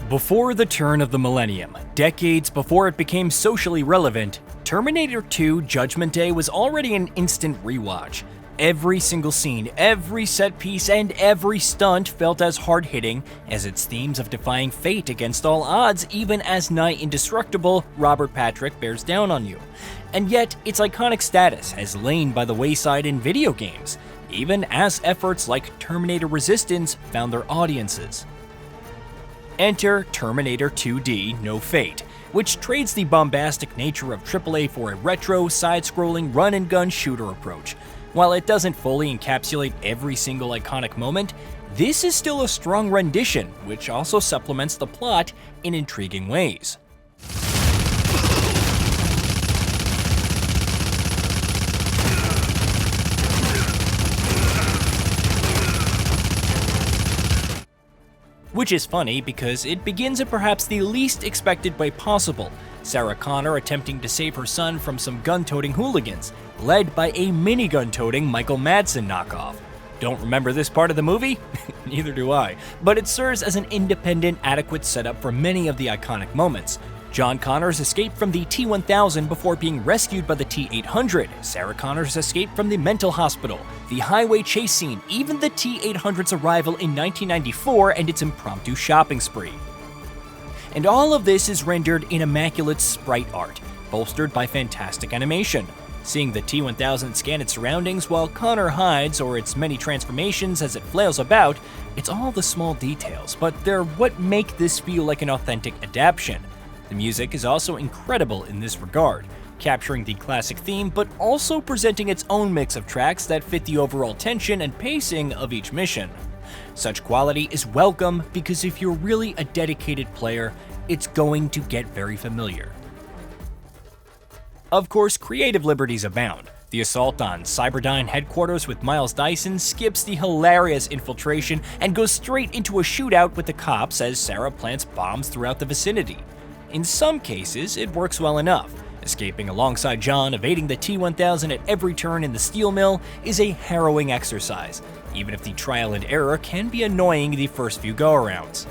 Before the turn of the millennium, decades before it became socially relevant, Terminator 2 Judgment Day was already an instant rewatch. Every single scene, every set piece, and every stunt felt as hard-hitting as its themes of defying fate against all odds, even as nigh indestructible Robert Patrick bears down on you. And yet, its iconic status has lain by the wayside in video games, even as efforts like Terminator Resistance found their audiences. Enter Terminator 2D No Fate, which trades the bombastic nature of AAA for a retro, side-scrolling run-and-gun shooter approach. While it doesn't fully encapsulate every single iconic moment, this is still a strong rendition, which also supplements the plot in intriguing ways. Which is funny because it begins in perhaps the least expected way possible. Sarah Connor attempting to save her son from some gun-toting hooligans, led by a minigun-toting Michael Madsen knockoff. Don't remember this part of the movie? Neither do I, but it serves as an independent, adequate setup for many of the iconic moments. John Connor's escape from the T-1000 before being rescued by the T-800, Sarah Connor's escape from the mental hospital, the highway chase scene, even the T-800's arrival in 1994 and its impromptu shopping spree. And all of this is rendered in immaculate sprite art, bolstered by fantastic animation. Seeing the T-1000 scan its surroundings while Connor hides or its many transformations as it flails about, it's all the small details, but they're what make this feel like an authentic adaptation. The music is also incredible in this regard, capturing the classic theme but also presenting its own mix of tracks that fit the overall tension and pacing of each mission. Such quality is welcome because if you're really a dedicated player, it's going to get very familiar. Of course, creative liberties abound. The assault on Cyberdyne headquarters with Miles Dyson skips the hilarious infiltration and goes straight into a shootout with the cops as Sarah plants bombs throughout the vicinity. In some cases, it works well enough. Escaping alongside John, evading the T-1000 at every turn in the steel mill is a harrowing exercise, even if the trial and error can be annoying the first few go-arounds.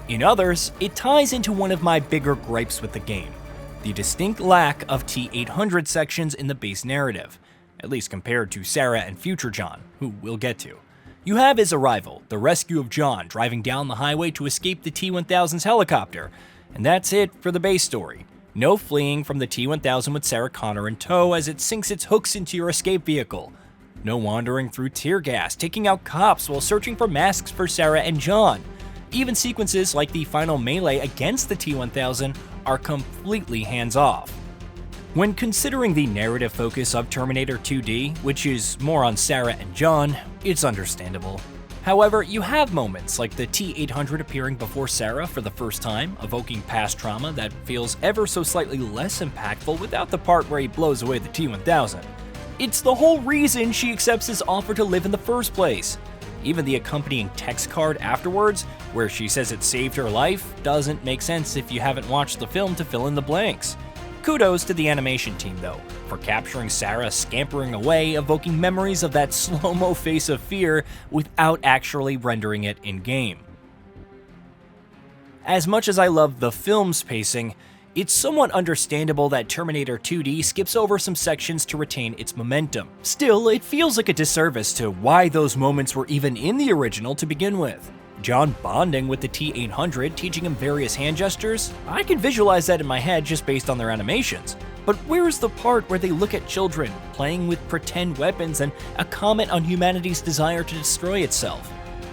In others, it ties into one of my bigger gripes with the game, the distinct lack of T-800 sections in the base narrative, at least compared to Sarah and future John, who we'll get to. You have his arrival, the rescue of John driving down the highway to escape the T-1000's helicopter, and that's it for the base story. No fleeing from the T-1000 with Sarah Connor in tow as it sinks its hooks into your escape vehicle. No wandering through tear gas, taking out cops while searching for masks for Sarah and John. Even sequences like the final melee against the T-1000 are completely hands-off. When considering the narrative focus of Terminator 2D, which is more on Sarah and John, it's understandable. However, you have moments like the T-800 appearing before Sarah for the first time, evoking past trauma that feels ever so slightly less impactful without the part where he blows away the T-1000. It's the whole reason she accepts his offer to live in the first place. Even the accompanying text card afterwards, where she says it saved her life, doesn't make sense if you haven't watched the film to fill in the blanks. Kudos to the animation team, though, for capturing Sarah scampering away, evoking memories of that slow-mo face of fear without actually rendering it in-game. As much as I love the film's pacing, it's somewhat understandable that Terminator 2D skips over some sections to retain its momentum. Still, it feels like a disservice to why those moments were even in the original to begin with. John bonding with the T-800, teaching him various hand gestures, I can visualize that in my head just based on their animations. But where's the part where they look at children, playing with pretend weapons, and a comment on humanity's desire to destroy itself?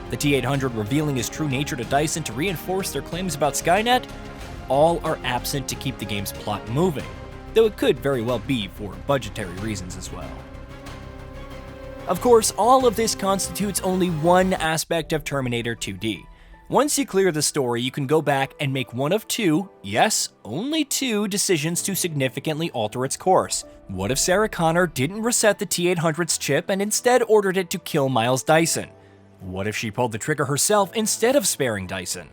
The T-800 revealing his true nature to Dyson to reinforce their claims about Skynet? All are absent to keep the game's plot moving, though it could very well be for budgetary reasons as well. Of course, all of this constitutes only one aspect of Terminator 2D. Once you clear the story, you can go back and make one of two, yes, only two decisions to significantly alter its course. What if Sarah Connor didn't reset the T-800's chip and instead ordered it to kill Miles Dyson? What if she pulled the trigger herself instead of sparing Dyson?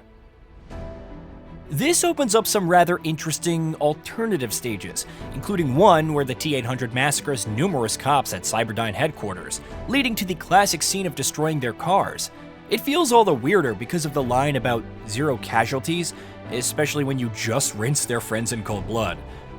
This opens up some rather interesting alternative stages, including one where the T-800 massacres numerous cops at Cyberdyne headquarters, leading to the classic scene of destroying their cars. It feels all the weirder because of the line about zero casualties, especially when you just rinse their friends in cold blood.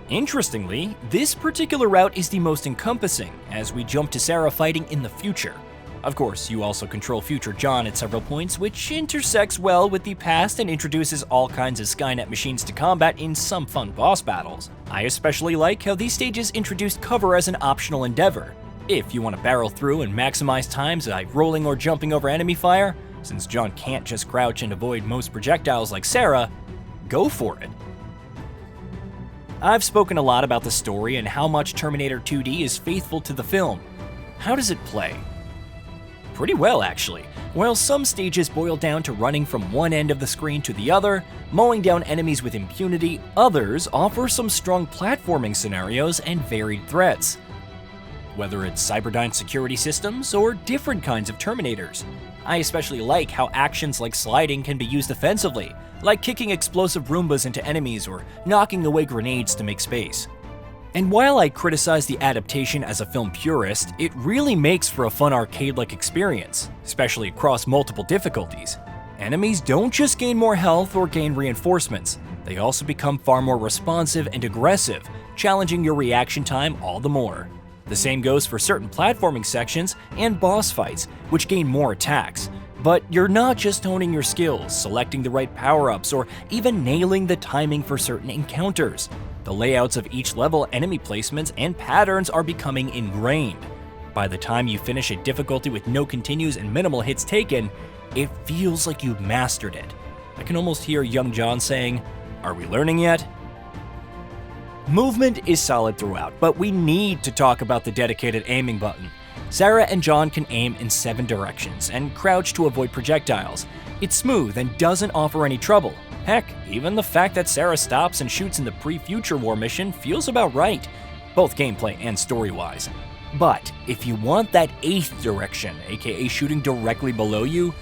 Interestingly, this particular route is the most encompassing, as we jump to Sarah fighting in the future. Of course, you also control future John at several points, which intersects well with the past and introduces all kinds of Skynet machines to combat in some fun boss battles. I especially like how these stages introduced cover as an optional endeavor. If you want to barrel through and maximize times by rolling or jumping over enemy fire, since John can't just crouch and avoid most projectiles like Sarah, go for it. I've spoken a lot about the story and how much Terminator 2D is faithful to the film. How does it play? Pretty well, actually. While some stages boil down to running from one end of the screen to the other, mowing down enemies with impunity, others offer some strong platforming scenarios and varied threats. Whether it's Cyberdyne security systems or different kinds of Terminators. I especially like how actions like sliding can be used offensively, like kicking explosive Roombas into enemies or knocking away grenades to make space. And while I criticize the adaptation as a film purist, it really makes for a fun arcade-like experience, especially across multiple difficulties. Enemies don't just gain more health or gain reinforcements, they also become far more responsive and aggressive, challenging your reaction time all the more. The same goes for certain platforming sections and boss fights, which gain more attacks. But you're not just honing your skills, selecting the right power-ups, or even nailing the timing for certain encounters. The layouts of each level, enemy placements, and patterns are becoming ingrained. By the time you finish a difficulty with no continues and minimal hits taken, it feels like you've mastered it. I can almost hear young John saying, "Are we learning yet?" Movement is solid throughout, but we need to talk about the dedicated aiming button. Sarah and John can aim in 7 directions and crouch to avoid projectiles. It's smooth and doesn't offer any trouble. Heck, even the fact that Sarah stops and shoots in the pre-Future War mission feels about right, both gameplay and story-wise. But if you want that 8th direction, aka shooting directly below you,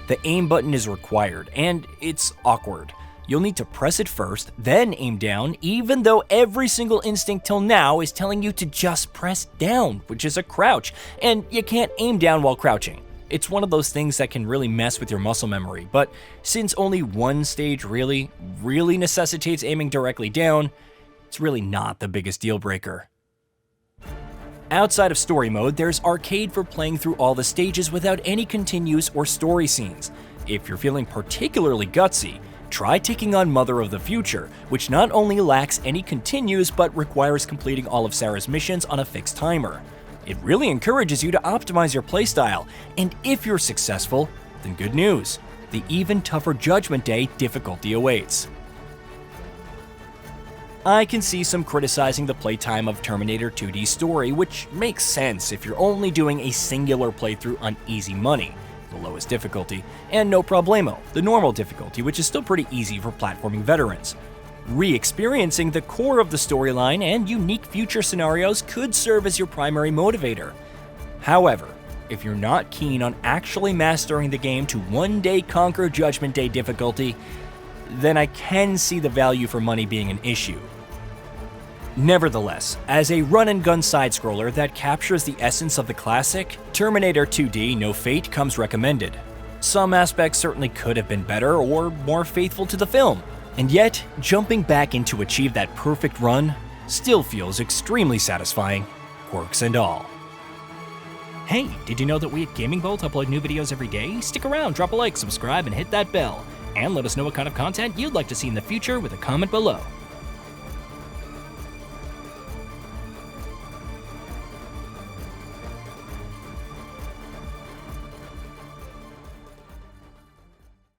the aim button is required, and it's awkward. You'll need to press it first, then aim down, even though every single instinct till now is telling you to just press down, which is a crouch, and you can't aim down while crouching. It's one of those things that can really mess with your muscle memory, but since only one stage really necessitates aiming directly down, it's really not the biggest deal breaker. Outside of story mode, there's arcade for playing through all the stages without any continues or story scenes. If you're feeling particularly gutsy, try taking on Mother of the Future, which not only lacks any continues but requires completing all of Sarah's missions on a fixed timer. It really encourages you to optimize your playstyle, and if you're successful, then good news, the even tougher Judgment Day difficulty awaits. I can see some criticizing the playtime of Terminator 2D story, which makes sense if you're only doing a singular playthrough on easy money, the lowest difficulty, and No Problemo, the normal difficulty, which is still pretty easy for platforming veterans. Re-experiencing the core of the storyline and unique future scenarios could serve as your primary motivator. However, if you're not keen on actually mastering the game to one day conquer Judgment Day difficulty, then I can see the value for money being an issue. Nevertheless, as a run-and-gun side-scroller that captures the essence of the classic, Terminator 2D No Fate comes recommended. Some aspects certainly could have been better or more faithful to the film, and yet, jumping back in to achieve that perfect run still feels extremely satisfying, quirks and all. Hey, did you know that we at Gaming Bolt upload new videos every day? Stick around, drop a like, subscribe, and hit that bell. And let us know what kind of content you'd like to see in the future with a comment below.